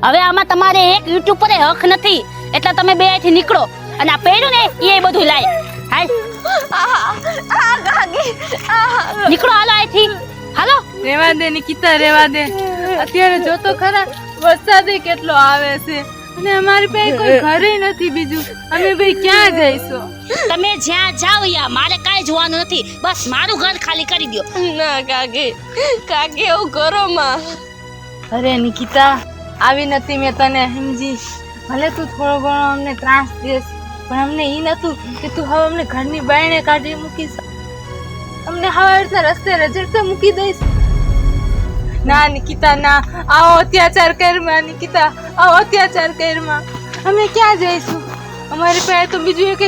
હવે આમાં તમારે એક યુટ્યુબ પર હક નથી, એટલે તમે બે અહીંથી નીકળો અને આ પહેર્યું ને એ બધું લાય. હાલ નીકળો, હાલો અહીંથી, હાલો. રેવા દે નિકિતા, રેવા દે. અત્યારે જો તો ખરા વરસાદ કેટલો આવે છે અને અમારી પાસે કોઈ ઘરે નથી બીજું. અમે ભાઈ ક્યાં જઈશું? તમે જ્યાં જાઓ યા મારે કાંઈ જોવાનું નથી, બસ મારું ઘર ખાલી કરી દો. ના કાકી, કાકી એવું કરો માં. અરે નિકિતા, આવી નથી મેં તને સમજી. ભલે તું થોડો ઘણો અમને ત્રાસ દેશ, પણ અમને ઈ નતું કે તું હવે અમને ઘરની બાયણે કાઢી મૂકીશ, અમને હવે રસ્તે રજડતા મૂકી દઈશ. ના નિકિતા ના, આવો અત્યાચાર કરમાં નિકિતા, આવો અત્યાચાર કરમાં. અમે ક્યાં જઈશું? અમારી પાસે તો બીજું એક